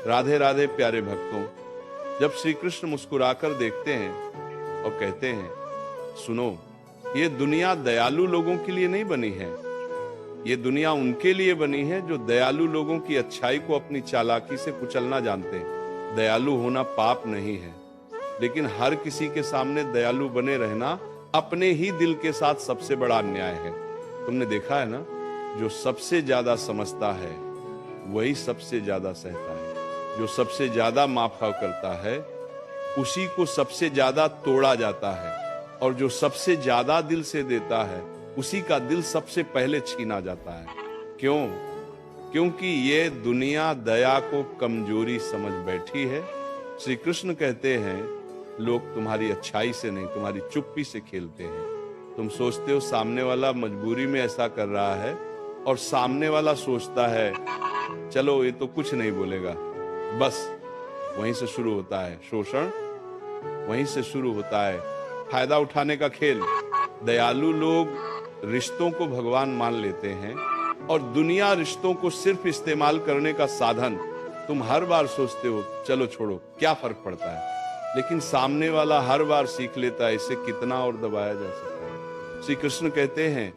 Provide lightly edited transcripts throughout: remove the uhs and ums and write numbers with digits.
राधे राधे प्यारे भक्तों, जब श्री कृष्ण मुस्कुराकर देखते हैं और कहते हैं, सुनो, ये दुनिया दयालु लोगों के लिए नहीं बनी है, ये दुनिया उनके लिए बनी है जो दयालु लोगों की अच्छाई को अपनी चालाकी से कुचलना जानते हैं। दयालु होना पाप नहीं है, लेकिन हर किसी के सामने दयालु बने रहना अपने ही दिल के साथ सबसे बड़ा अन्याय है। तुमने देखा है ना, जो सबसे ज्यादा समझता है वही सबसे ज्यादा सहता है, जो सबसे ज्यादा माफा करता है उसी को सबसे ज्यादा तोड़ा जाता है, और जो सबसे ज्यादा दिल से देता है उसी का दिल सबसे पहले छीना जाता है। क्यों? क्योंकि ये दुनिया दया को कमजोरी समझ बैठी है। श्री कृष्ण कहते हैं, लोग तुम्हारी अच्छाई से नहीं, तुम्हारी चुप्पी से खेलते हैं। तुम सोचते हो सामने वाला मजबूरी में ऐसा कर रहा है, और सामने वाला सोचता है चलो ये तो कुछ नहीं बोलेगा। बस वहीं से शुरू होता है शोषण, वहीं से शुरू होता है फायदा उठाने का खेल। दयालु लोग रिश्तों को भगवान मान लेते हैं, और दुनिया रिश्तों को सिर्फ इस्तेमाल करने का साधन। तुम हर बार सोचते हो चलो छोड़ो, क्या फर्क पड़ता है, लेकिन सामने वाला हर बार सीख लेता है इसे कितना और दबाया जा सकता है। श्री कृष्ण कहते हैं,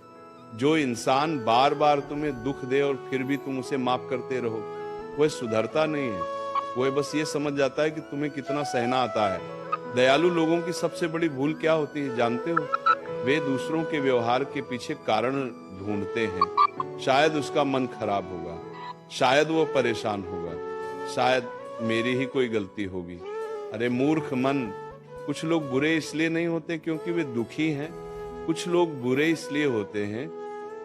जो इंसान बार बार तुम्हें दुख दे और फिर भी तुम उसे माफ करते रहो, वह सुधरता नहीं है, वह बस ये समझ जाता है कि तुम्हें कितना सहना आता है। दयालु लोगों की सबसे बड़ी भूल क्या होती है जानते हो? वे दूसरों के व्यवहार के पीछे कारण ढूंढते हैं। शायद उसका मन खराब होगा, शायद वो परेशान होगा, शायद मेरी ही कोई गलती होगी। अरे मूर्ख मन, कुछ लोग बुरे इसलिए नहीं होते क्योंकि वे दुखी हैं, कुछ लोग बुरे इसलिए होते हैं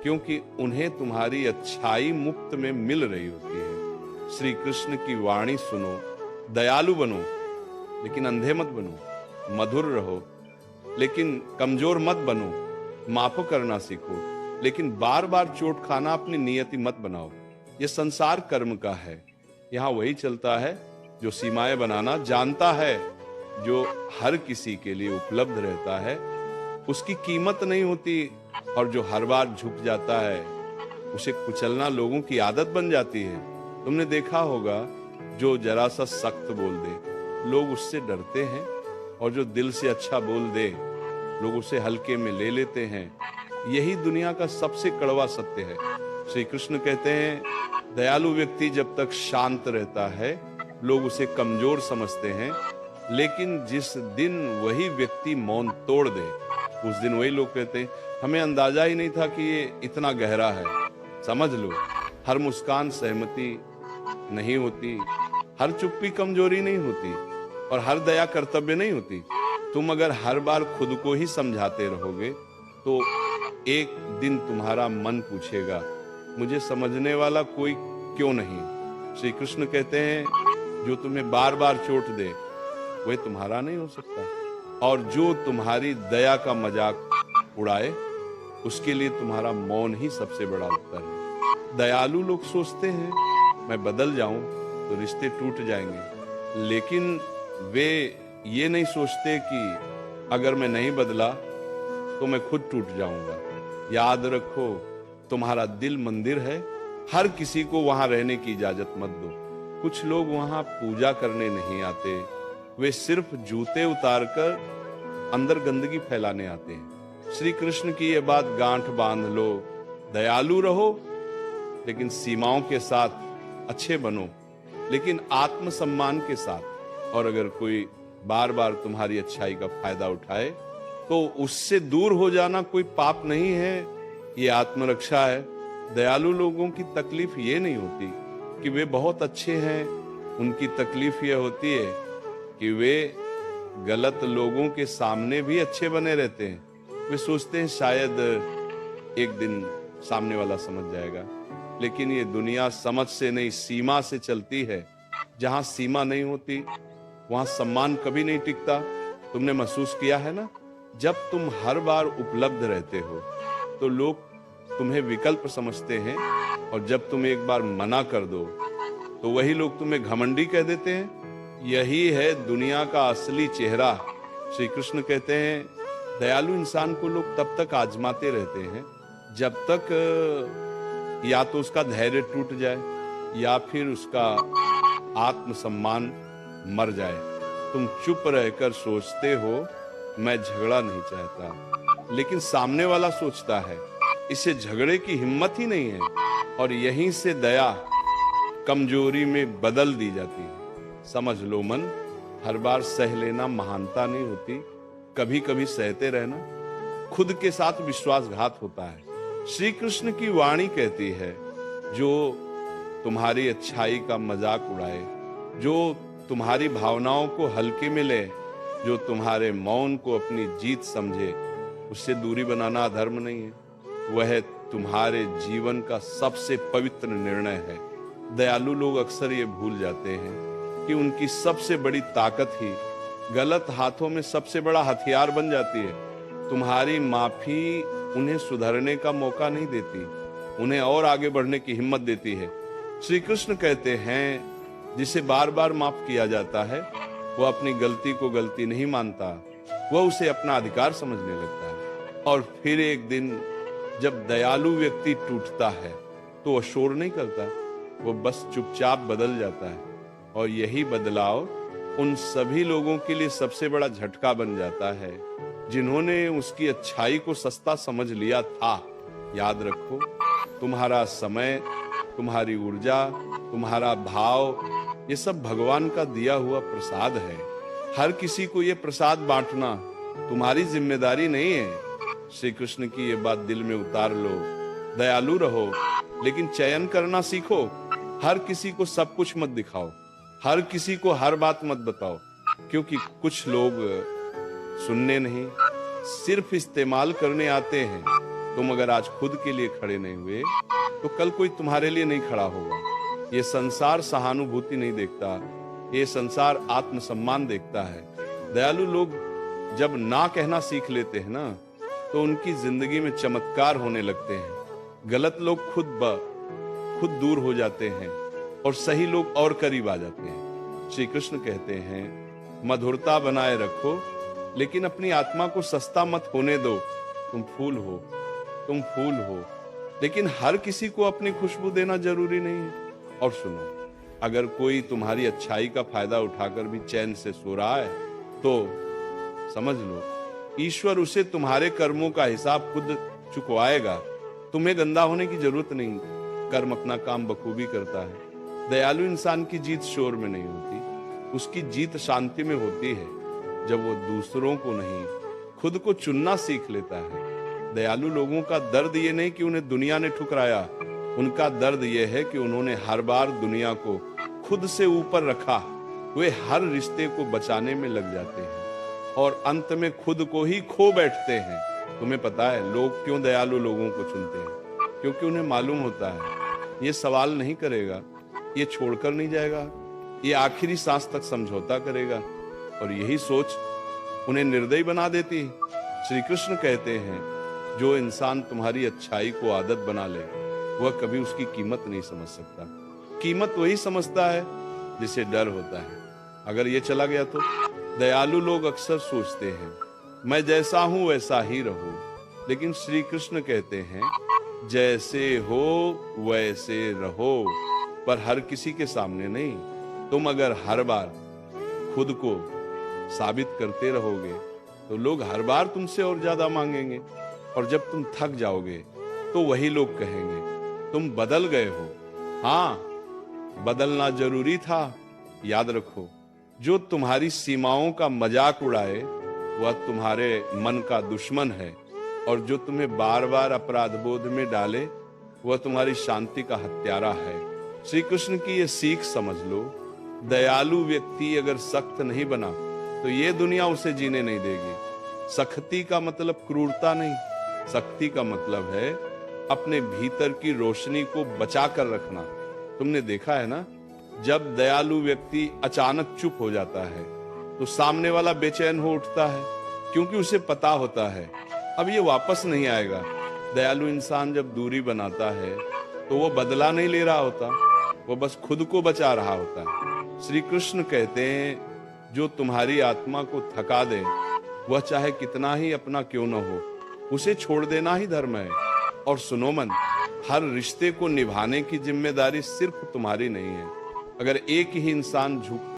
क्योंकि उन्हें तुम्हारी अच्छाई मुफ्त में मिल रही होती है। श्री कृष्ण की वाणी सुनो, दयालु बनो लेकिन अंधे मत बनो, मधुर रहो लेकिन कमजोर मत बनो, माफ करना सीखो लेकिन बार बार चोट खाना अपनी नियति मत बनाओ। ये संसार कर्म का है, यहाँ वही चलता है जो सीमाएं बनाना जानता है, जो हर किसी के लिए उपलब्ध रहता है, उसकी कीमत नहीं होती, और जो हर बार झुक जाता है उसे कुचलना लोगों की आदत बन जाती है। तुमने देखा होगा, जो जरा सा सख्त बोल दे लोग उससे डरते हैं, और जो दिल से अच्छा बोल दे लोग उसे हल्के में ले लेते हैं। यही दुनिया का सबसे कड़वा सत्य है। श्री कृष्ण कहते हैं, दयालु व्यक्ति जब तक शांत रहता है लोग उसे कमजोर समझते हैं, लेकिन जिस दिन वही व्यक्ति मौन तोड़ दे उस दिन वही लोग कहते हैं, हमें अंदाजा ही नहीं था कि ये इतना गहरा है। समझ लो, हर मुस्कान सहमति नहीं होती, हर चुप्पी कमजोरी नहीं होती, और हर दया कर्तव्य नहीं होती। तुम अगर हर बार खुद को ही समझाते रहोगे तो एक दिन तुम्हारा मन पूछेगा, मुझे समझने वाला कोई क्यों नहीं? श्री कृष्ण कहते हैं, जो तुम्हें बार बार चोट दे वह तुम्हारा नहीं हो सकता, और जो तुम्हारी दया का मजाक उड़ाए उसके लिए तुम्हारा मौन ही सबसे बड़ा उत्तर है। दयालु लोग सोचते हैं मैं बदल जाऊं तो रिश्ते टूट जाएंगे, लेकिन वे ये नहीं सोचते कि अगर मैं नहीं बदला तो मैं खुद टूट जाऊंगा। याद रखो, तुम्हारा दिल मंदिर है, हर किसी को वहां रहने की इजाजत मत दो। कुछ लोग वहां पूजा करने नहीं आते, वे सिर्फ जूते उतारकर अंदर गंदगी फैलाने आते हैं। श्री कृष्ण की यह बात गांठ बांध लो, दयालु रहो लेकिन सीमाओं के साथ, अच्छे बनो लेकिन आत्मसम्मान के साथ, और अगर कोई बार बार तुम्हारी अच्छाई का फायदा उठाए तो उससे दूर हो जाना कोई पाप नहीं है, ये आत्मरक्षा है। दयालु लोगों की तकलीफ ये नहीं होती कि वे बहुत अच्छे हैं, उनकी तकलीफ ये होती है कि वे गलत लोगों के सामने भी अच्छे बने रहते हैं। वे सोचते हैं शायद एक दिन सामने वाला समझ जाएगा, लेकिन ये दुनिया समझ से नहीं सीमा से चलती है। जहां सीमा नहीं होती वहां सम्मान कभी नहीं टिकता। तुमने महसूस किया है ना, जब तुम हर बार उपलब्ध रहते हो तो लोग तुम्हें विकल्प समझते हैं, और जब तुम एक बार मना कर दो तो वही लोग तुम्हें घमंडी कह देते हैं। यही है दुनिया का असली चेहरा। श्री कृष्ण कहते हैं, दयालु इंसान को लोग तब तक आजमाते रहते हैं जब तक या तो उसका धैर्य टूट जाए या फिर उसका आत्मसम्मान मर जाए। तुम चुप रहकर सोचते हो मैं झगड़ा नहीं चाहता, लेकिन सामने वाला सोचता है, इसे झगड़े की हिम्मत ही नहीं है। और यहीं से दया कमजोरी में बदल दी जाती है। समझ लो मन, हर बार सह लेना महानता नहीं होती, कभी कभी सहते रहना खुद के साथ विश्वासघात होता है। श्री कृष्ण की वाणी कहती है, जो तुम्हारी अच्छाई का मजाक उड़ाए, जो तुम्हारी भावनाओं को हल्के में ले, जो तुम्हारे मौन को अपनी जीत समझे, उससे दूरी बनाना अधर्म नहीं है, वह तुम्हारे जीवन का सबसे पवित्र निर्णय है। दयालु लोग अक्सर ये भूल जाते हैं कि उनकी सबसे बड़ी ताकत ही गलत हाथों में सबसे बड़ा हथियार बन जाती है। तुम्हारी माफी उन्हें सुधरने का मौका नहीं देती, उन्हें और आगे बढ़ने की हिम्मत देती है। श्री कृष्ण कहते हैं, जिसे बार बार माफ किया जाता है वह अपनी गलती को गलती नहीं मानता, वह उसे अपना अधिकार समझने लगता है। और फिर एक दिन जब दयालु व्यक्ति टूटता है तो वह शोर नहीं करता, वो बस चुपचाप बदल जाता है। और यही बदलाव उन सभी लोगों के लिए सबसे बड़ा झटका बन जाता है जिन्होंने उसकी अच्छाई को सस्ता समझ लिया था। याद रखो, तुम्हारा समय, तुम्हारी ऊर्जा, तुम्हारा भाव, ये सब भगवान का दिया हुआ प्रसाद है। हर किसी को ये प्रसाद बांटना तुम्हारी जिम्मेदारी नहीं है। श्री कृष्ण की ये बात दिल में उतार लो। दयालु रहो, लेकिन चयन करना सीखो। हर किसी को सब कुछ मत दिखाओ, हर किसी को हर बात मत बताओ, क्योंकि कुछ लोग सुनने नहीं, सिर्फ इस्तेमाल करने आते हैं। तुम अगर आज खुद के लिए खड़े नहीं हुए तो कल कोई तुम्हारे लिए नहीं खड़ा होगा। ये संसार सहानुभूति नहीं देखता, ये संसार आत्मसम्मान देखता है। दयालु लोग जब ना कहना सीख लेते हैं ना, तो उनकी जिंदगी में चमत्कार होने लगते हैं। गलत लोग खुद दूर हो जाते हैं और सही लोग और करीब आ जाते हैं। श्री कृष्ण कहते हैं, मधुरता बनाए रखो, लेकिन अपनी आत्मा को सस्ता मत होने दो। तुम फूल हो, लेकिन हर किसी को अपनी खुशबू देना जरूरी नहीं है। और सुनो, अगर कोई तुम्हारी अच्छाई का फायदा उठाकर भी चैन से सो रहा है तो समझ लो, ईश्वर उसे तुम्हारे कर्मों का हिसाब खुद चुकवाएगा। तुम्हें गंदा होने की जरूरत नहीं, कर्म अपना काम बखूबी करता है। दयालु इंसान की जीत शोर में नहीं होती, उसकी जीत शांति में होती है, जब वो दूसरों को नहीं खुद को चुनना सीख लेता है। दयालु लोगों का दर्द ये नहीं कि उन्हें दुनिया ने ठुकराया, उनका दर्द ये है कि उन्होंने हर बार दुनिया को खुद से ऊपर रखा। वे हर रिश्ते को बचाने में लग जाते हैं और अंत में खुद को ही खो बैठते हैं। तुम्हें पता है लोग क्यों दयालु लोगों को चुनते हैं? क्योंकि उन्हें मालूम होता है ये सवाल नहीं करेगा, ये छोड़कर नहीं जाएगा, ये आखिरी सांस तक समझौता करेगा। और यही सोच उन्हें निर्दयी बना देती है। श्री कृष्ण कहते हैं, जो इंसान तुम्हारी अच्छाई को आदत बना ले वह कभी उसकी कीमत नहीं समझ सकता। कीमत वही समझता है जिसे डर होता है। अगर ये चला गया तो दयालु लोग अक्सर सोचते हैं, मैं जैसा हूं वैसा ही रहूं, लेकिन श्री कृष्ण कहते हैं, जैसे हो वैसे रहो, पर हर किसी के सामने नहीं। तुम अगर हर बार खुद को साबित करते रहोगे तो लोग हर बार तुमसे और ज्यादा मांगेंगे, और जब तुम थक जाओगे तो वही लोग कहेंगे तुम बदल गए हो। हाँ, बदलना जरूरी था। याद रखो, जो तुम्हारी सीमाओं का मजाक उड़ाए वह तुम्हारे मन का दुश्मन है, और जो तुम्हें बार बार अपराध बोध में डाले वह तुम्हारी शांति का हत्यारा है। श्री कृष्ण की ये सीख समझ लो, दयालु व्यक्ति अगर सख्त नहीं बना तो ये दुनिया उसे जीने नहीं देगी। सख्ती का मतलब क्रूरता नहीं, सख्ती का मतलब है अपने भीतर की रोशनी को बचा कर रखना। तुमने देखा है ना, जब दयालु व्यक्ति अचानक चुप हो जाता है तो सामने वाला बेचैन हो उठता है, क्योंकि उसे पता होता है अब ये वापस नहीं आएगा। दयालु इंसान जब दूरी बनाता है तो वो बदला नहीं ले रहा होता, वो बस खुद को बचा रहा होता है। श्री कृष्ण कहते हैं, जो तुम्हारी आत्मा को थका दे वह चाहे कितना ही अपना क्यों न हो, उसे छोड़ देना ही धर्म है। और सुनो मन, हर रिश्ते को निभाने की जिम्मेदारी सिर्फ तुम्हारी नहीं है, अगर एक ही इंसान झुक